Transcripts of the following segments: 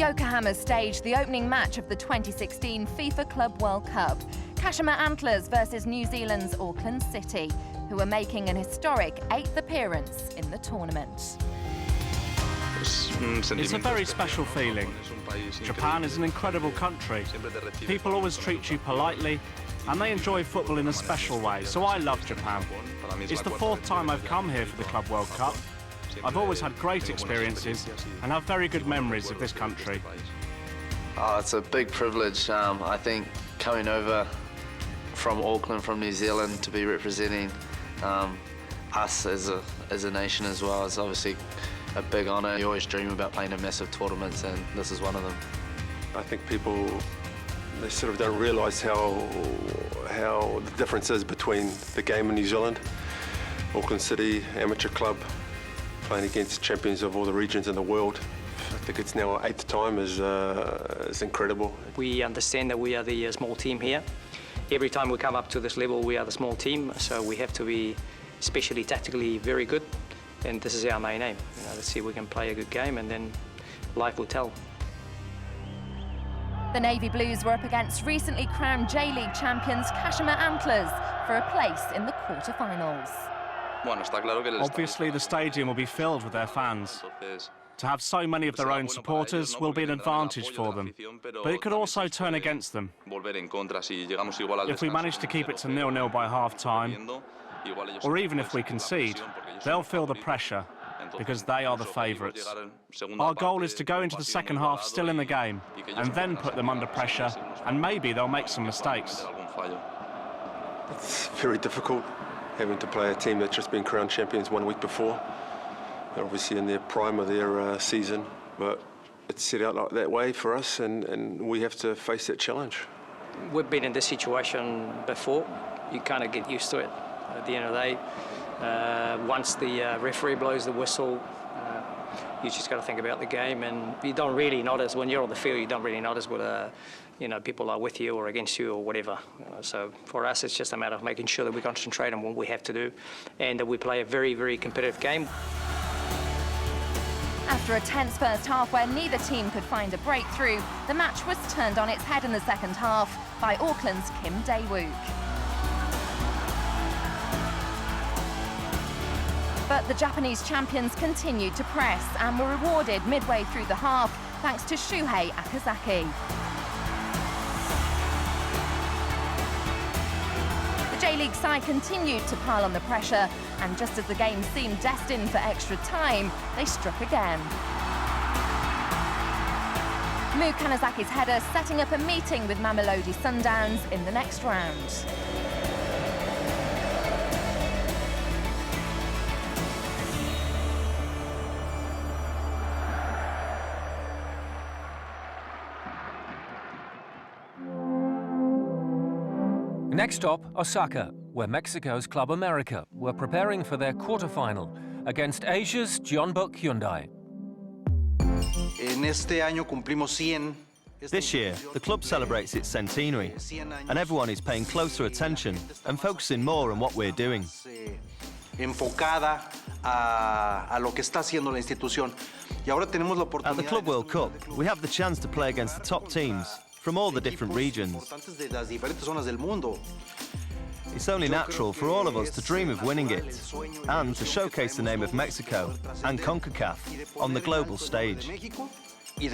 Yokohama staged the opening match of the 2016 FIFA Club World Cup. Kashima Antlers versus New Zealand's Auckland City, who are making an historic 8th appearance in the tournament. It's a very special feeling. Japan is an incredible country. People always treat you politely, and they enjoy football in a special way, so I love Japan. It's the 4th time I've come here for the Club World Cup. I've always had great experiences and have very good memories of this country. Oh, it's a big privilege. I think coming over from Auckland, from New Zealand, to be representing us as a nation as well is obviously a big honour. You always dream about playing in massive tournaments, and this is one of them. I think people, they sort of don't realise how the difference is between the game in New Zealand, Auckland City, amateur club, playing against champions of all the regions in the world. I think it's now our 8th time is incredible. We understand that we are the small team here. Every time we come up to this level, we are the small team, so we have to be especially tactically very good, and this is our main aim. Let's see if we can play a good game, and then life will tell. The Navy Blues were up against recently crowned J-League champions Kashima Antlers for a place in the quarter-finals. Obviously, the stadium will be filled with their fans. To have so many of their own supporters will be an advantage for them, but it could also turn against them. If we manage to keep it to 0-0 by half-time, or even if we concede, they'll feel the pressure, because they are the favourites. Our goal is to go into the second half still in the game, and then put them under pressure, and maybe they'll make some mistakes. It's very difficult having to play a team that's just been crowned champions 1 week before. They're obviously in their prime of their season, but it's set out like that way for us, and we have to face that challenge. We've been in this situation before. You kind of get used to it. At the end of the day, once the referee blows the whistle, you just got to think about the game, and you don't really notice when you're on the field. You don't really notice whether people are with you or against you or whatever. So for us, it's just a matter of making sure that we concentrate on what we have to do, and that we play a very, very competitive game. After a tense first half where neither team could find a breakthrough, the match was turned on its head in the second half by Auckland's Kim Dae-wook. But the Japanese champions continued to press and were rewarded midway through the half thanks to Shuhei Akazaki. The J-League side continued to pile on the pressure, and just as the game seemed destined for extra time, they struck again. Mu Kanazaki's header setting up a meeting with Mamelodi Sundowns in the next round. Next stop, Osaka, where Mexico's Club America were preparing for their quarter-final against Asia's Jeonbuk Hyundai. This year, the club celebrates its centenary, and everyone is paying closer attention and focusing more on what we're doing. At the Club World Cup, we have the chance to play against the top teams from all the different regions. It's only natural for all of us to dream of winning it and to showcase the name of Mexico and CONCACAF on the global stage. We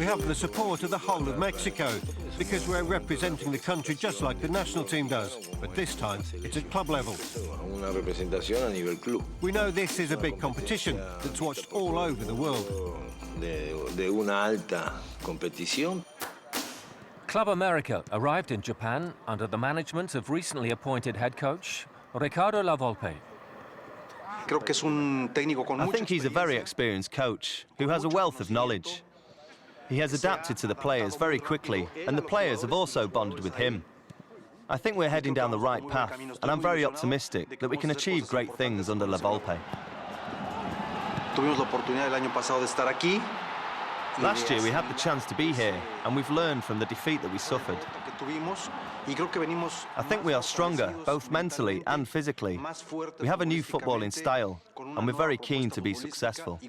have the support of the whole of Mexico because we're representing the country just like the national team does, but this time it's at club level. We know this is a big competition that's watched all over the world. Club America arrived in Japan under the management of recently appointed head coach Ricardo Lavolpe. I think he's a very experienced coach who has a wealth of knowledge. He has adapted to the players very quickly, and the players have also bonded with him. I think we're heading down the right path, and I'm very optimistic that we can achieve great things under Lavolpe. Last year we had the chance to be here, and we've learned from the defeat that we suffered. I think we are stronger, both mentally and physically. We have a new footballing style, and we're very keen to be successful.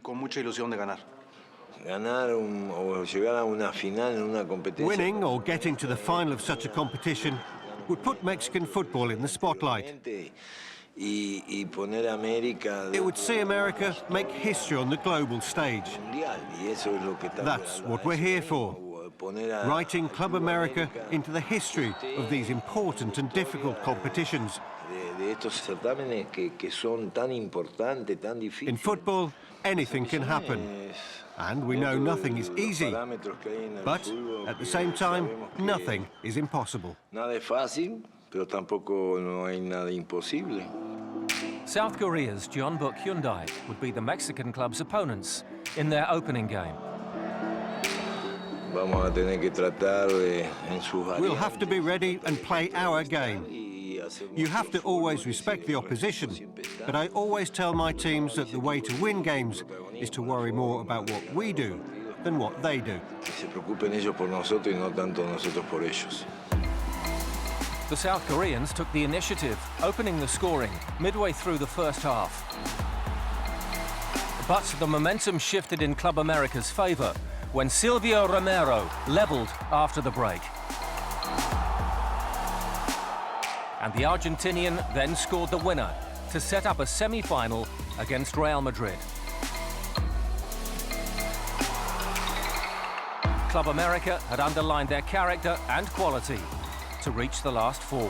Winning or getting to the final of such a competition would put Mexican football in the spotlight. It would see America make history on the global stage. That's what we're here for, writing Club America into the history of these important and difficult competitions. In football, anything can happen. And we know nothing is easy. But at the same time, nothing is impossible. South Korea's Jeonbuk Hyundai would be the Mexican club's opponents in their opening game. We'll have to be ready and play our game. You have to always respect the opposition, but I always tell my teams that the way to win games is to worry more about what we do than what they do. The South Koreans took the initiative, opening the scoring midway through the first half. But the momentum shifted in Club America's favour when Silvio Romero levelled after the break. And the Argentinian then scored the winner to set up a semi-final against Real Madrid. Club America had underlined their character and quality to reach the last four.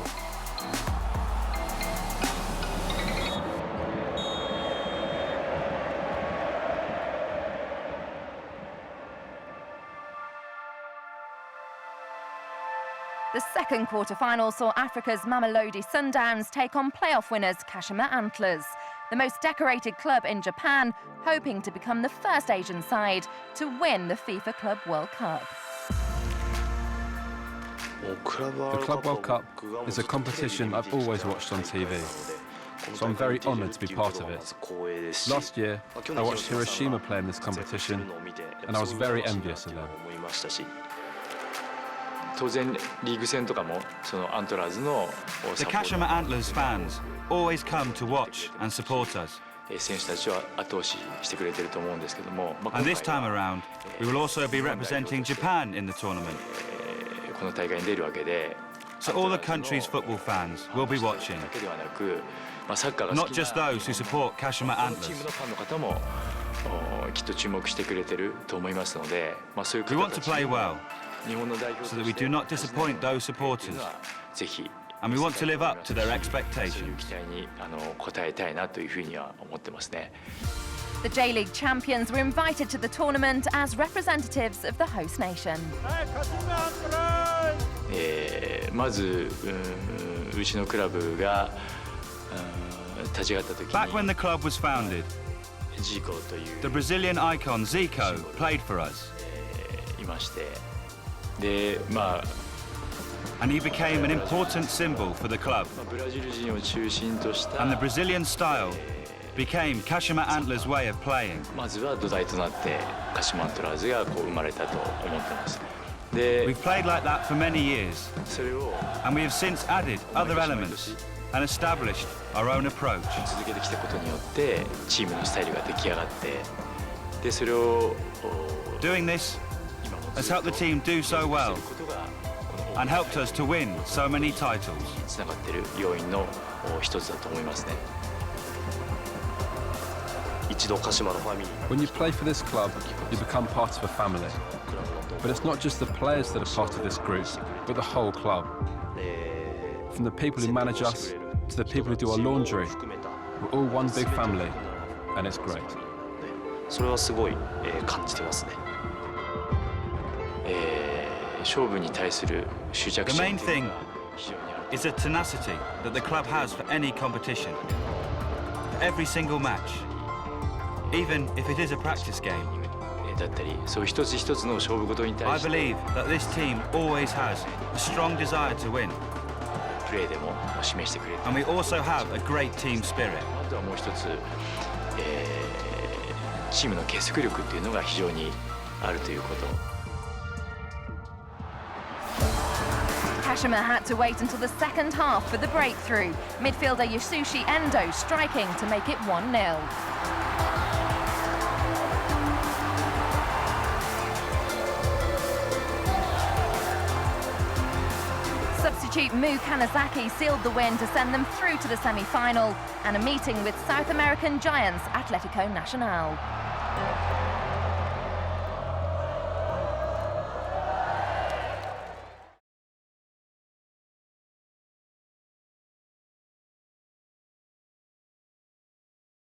The second quarter-final saw Africa's Mamelodi Sundowns take on playoff winners Kashima Antlers, the most decorated club in Japan, hoping to become the first Asian side to win the FIFA Club World Cup. The Club World Cup is a competition I've always watched on TV, so I'm very honoured to be part of it. Last year, I watched Hiroshima play in this competition, and I was very envious of them. The Kashima Antlers fans always come to watch and support us. And this time around, we will also be representing Japan in the tournament. So all the country's football fans will be watching, not just those who support Kashima Antlers. We want to play well, so that we do not disappoint those supporters, and we want to live up to their expectations. The J-League champions were invited to the tournament as representatives of the host nation. Back when the club was founded, the Brazilian icon Zico played for us. And he became an important symbol for the club. And the Brazilian style became Kashima Antlers' way of playing. We've played like that for many years, and we have since added other elements and established our own approach. Doing this has helped the team do so well and helped us to win so many titles. When you play for this club, you become part of a family. But it's not just the players that are part of this group, but the whole club. From the people who manage us to the people who do our laundry, we're all one big family, and it's great. The main thing is the tenacity that the club has for any competition, for every single match, even if it is a practice game. I believe that this team always has a strong desire to win, and we also have a great team spirit. Kashima had to wait until the second half for the breakthrough. Midfielder Yasushi Endo striking to make it 1-0. substitute Mu Kanazaki sealed the win to send them through to the semi-final and a meeting with South American giants Atlético Nacional.